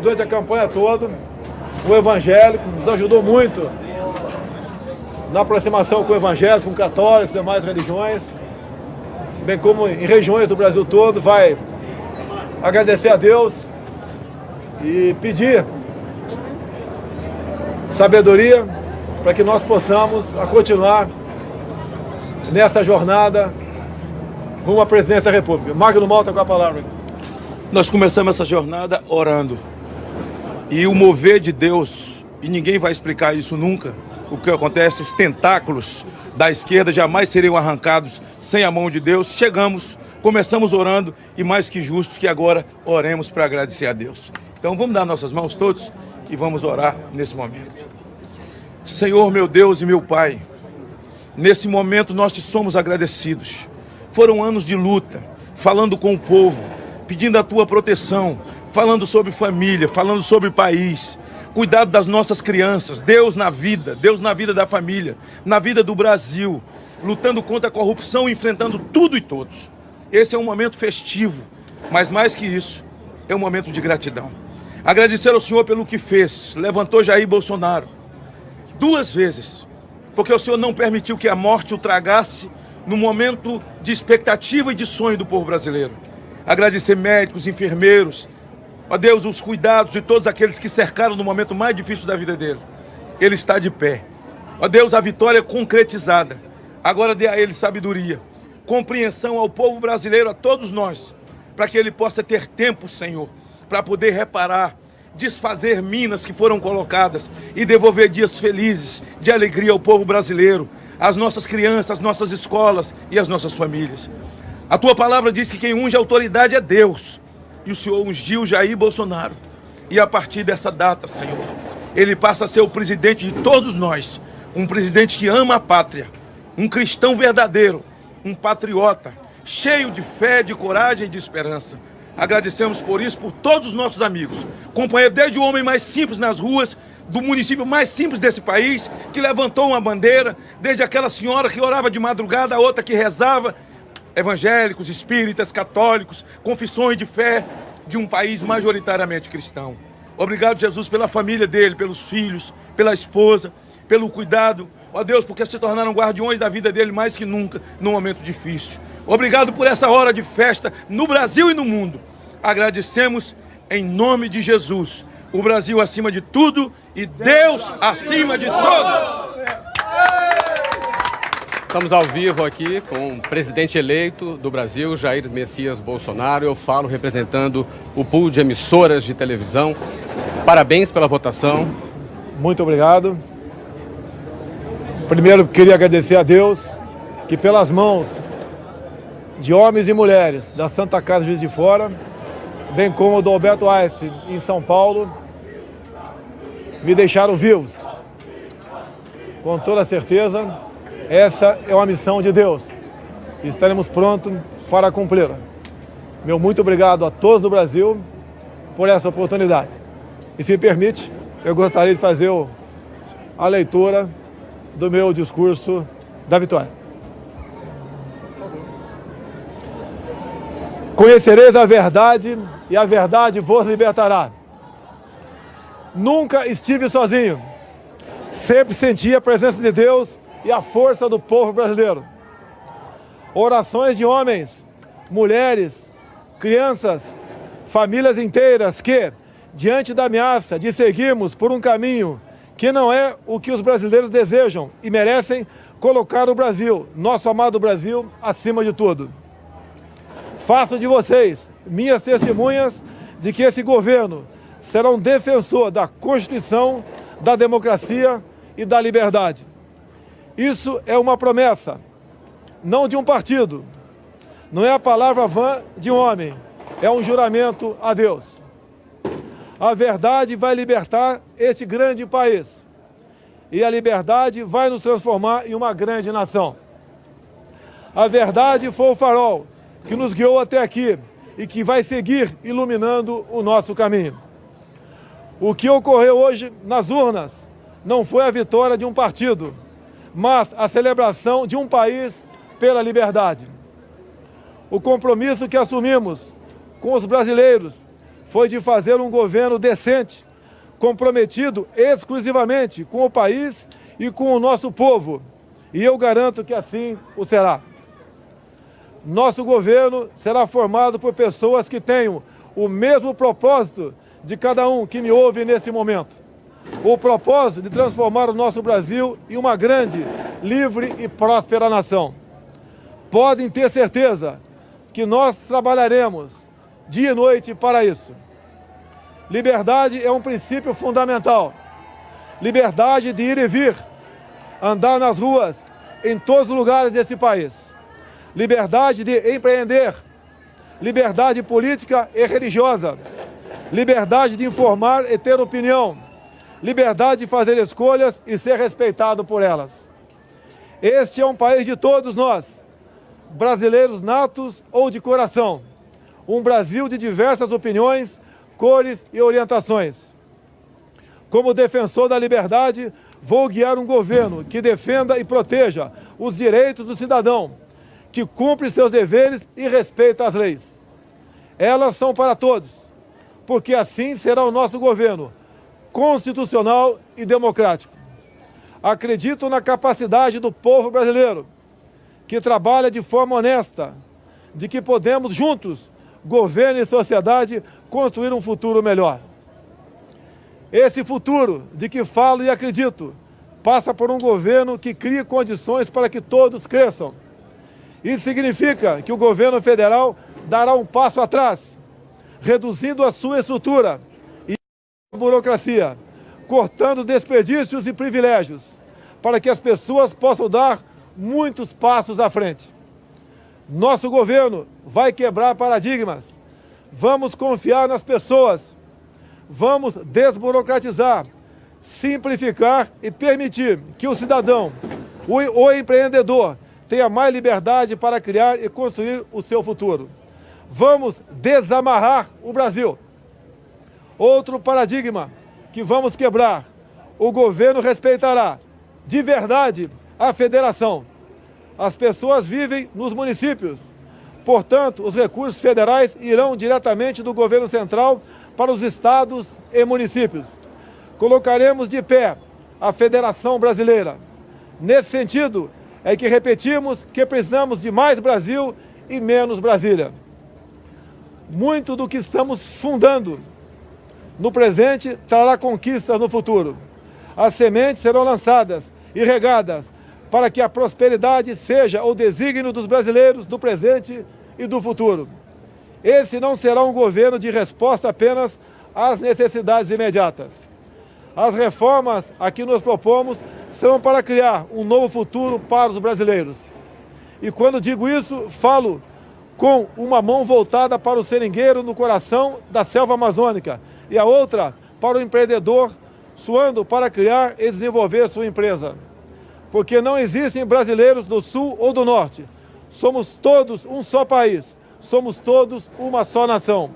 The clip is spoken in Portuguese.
durante a campanha toda, o evangélico, nos ajudou muito na aproximação com o evangélico, com católicos, demais religiões, bem como em regiões do Brasil todo. Vai agradecer a Deus e pedir sabedoria para que nós possamos continuar nessa jornada rumo à presidência da República. Magno Malta com a palavra. Nós começamos essa jornada orando. E o mover de Deus, e ninguém vai explicar isso nunca, o que acontece, os tentáculos da esquerda jamais seriam arrancados sem a mão de Deus. Começamos orando e mais que justo que agora oremos para agradecer a Deus. Então vamos dar nossas mãos todos e vamos orar nesse momento. Senhor, meu Deus e meu Pai, nesse momento nós te somos agradecidos. Foram anos de luta, falando com o povo, pedindo a tua proteção, falando sobre família, falando sobre país, cuidado das nossas crianças, Deus na vida da família, na vida do Brasil, lutando contra a corrupção, enfrentando tudo e todos. Esse é um momento festivo, mas mais que isso, é um momento de gratidão. Agradecer ao Senhor pelo que fez, levantou Jair Bolsonaro 2 vezes, porque o Senhor não permitiu que a morte o tragasse no momento de expectativa e de sonho do povo brasileiro. Agradecer médicos, enfermeiros, ó Deus, os cuidados de todos aqueles que cercaram no momento mais difícil da vida dele. Ele está de pé. Ó Deus, a vitória concretizada. Agora dê a ele sabedoria, compreensão ao povo brasileiro, a todos nós, para que ele possa ter tempo, Senhor, para poder reparar, desfazer minas que foram colocadas e devolver dias felizes, de alegria ao povo brasileiro, às nossas crianças, às nossas escolas e às nossas famílias. A tua palavra diz que quem unge a autoridade é Deus. E o Senhor ungiu Jair Bolsonaro. E a partir dessa data, Senhor, ele passa a ser o presidente de todos nós. Um presidente que ama a pátria. Um cristão verdadeiro. Um patriota. Cheio de fé, de coragem e de esperança. Agradecemos por isso, por todos os nossos amigos. Companheiro, desde o homem mais simples nas ruas, do município mais simples desse país, que levantou uma bandeira, desde aquela senhora que orava de madrugada, a outra que rezava, evangélicos, espíritas, católicos, confissões de fé de um país majoritariamente cristão. Obrigado, Jesus, pela família dele, pelos filhos, pela esposa, pelo cuidado, ó Deus, porque se tornaram guardiões da vida dele mais que nunca, num momento difícil. Obrigado por essa hora de festa no Brasil e no mundo. Agradecemos em nome de Jesus. O Brasil acima de tudo e Deus acima de todos. Estamos ao vivo aqui com o presidente eleito do Brasil, Jair Messias Bolsonaro. Eu falo representando o pool de emissoras de televisão. Parabéns pela votação. Muito obrigado. Primeiro, queria agradecer a Deus que pelas mãos de homens e mulheres da Santa Casa Juiz de Fora, bem como do Alberto Einstein em São Paulo, me deixaram vivos. Com toda certeza, essa é uma missão de Deus. E estaremos prontos para cumpri-la. Meu muito obrigado a todos do Brasil por essa oportunidade. E se me permite, eu gostaria de fazer a leitura do meu discurso da vitória. Conhecereis a verdade e a verdade vos libertará. Nunca estive sozinho. Sempre senti a presença de Deus e a força do povo brasileiro. Orações de homens, mulheres, crianças, famílias inteiras que, diante da ameaça de seguirmos por um caminho que não é o que os brasileiros desejam e merecem, colocar o Brasil, nosso amado Brasil, acima de tudo. Faço de vocês minhas testemunhas de que esse governo será um defensor da Constituição, da democracia e da liberdade. Isso é uma promessa, não de um partido, não é a palavra vã de um homem, é um juramento a Deus. A verdade vai libertar este grande país e a liberdade vai nos transformar em uma grande nação. A verdade foi o farol que nos guiou até aqui e que vai seguir iluminando o nosso caminho. O que ocorreu hoje nas urnas não foi a vitória de um partido, mas a celebração de um país pela liberdade. O compromisso que assumimos com os brasileiros foi de fazer um governo decente, comprometido exclusivamente com o país e com o nosso povo. E eu garanto que assim o será. Nosso governo será formado por pessoas que tenham o mesmo propósito de cada um que me ouve nesse momento. O propósito de transformar o nosso Brasil em uma grande, livre e próspera nação. Podem ter certeza que nós trabalharemos dia e noite para isso. Liberdade é um princípio fundamental. Liberdade de ir e vir, andar nas ruas, em todos os lugares desse país. Liberdade de empreender, liberdade política e religiosa, liberdade de informar e ter opinião, liberdade de fazer escolhas e ser respeitado por elas. Este é um país de todos nós, brasileiros natos ou de coração, um Brasil de diversas opiniões, cores e orientações. Como defensor da liberdade, vou guiar um governo que defenda e proteja os direitos do cidadão, que cumpre seus deveres e respeita as leis. Elas são para todos, porque assim será o nosso governo, constitucional e democrático. Acredito na capacidade do povo brasileiro, que trabalha de forma honesta, de que podemos juntos, governo e sociedade, construir um futuro melhor. Esse futuro de que falo e acredito passa por um governo que crie condições para que todos cresçam. Isso significa que o governo federal dará um passo atrás, reduzindo a sua estrutura e a burocracia, cortando desperdícios e privilégios, para que as pessoas possam dar muitos passos à frente. Nosso governo vai quebrar paradigmas. Vamos confiar nas pessoas. Vamos desburocratizar, simplificar e permitir que o cidadão, o empreendedor, tenha mais liberdade para criar e construir o seu futuro. Vamos desamarrar o Brasil. Outro paradigma que vamos quebrar. O governo respeitará de verdade a federação. As pessoas vivem nos municípios. Portanto, os recursos federais irão diretamente do governo central para os estados e municípios. Colocaremos de pé a Federação Brasileira. Nesse sentido, é que repetimos que precisamos de mais Brasil e menos Brasília. Muito do que estamos fundando no presente trará conquistas no futuro. As sementes serão lançadas e regadas para que a prosperidade seja o desígnio dos brasileiros do presente e do futuro. Esse não será um governo de resposta apenas às necessidades imediatas. As reformas a que nos propomos serão para criar um novo futuro para os brasileiros. E quando digo isso, falo com uma mão voltada para o seringueiro no coração da selva amazônica e a outra para o empreendedor suando para criar e desenvolver sua empresa. Porque não existem brasileiros do sul ou do norte. Somos todos um só país. Somos todos uma só nação.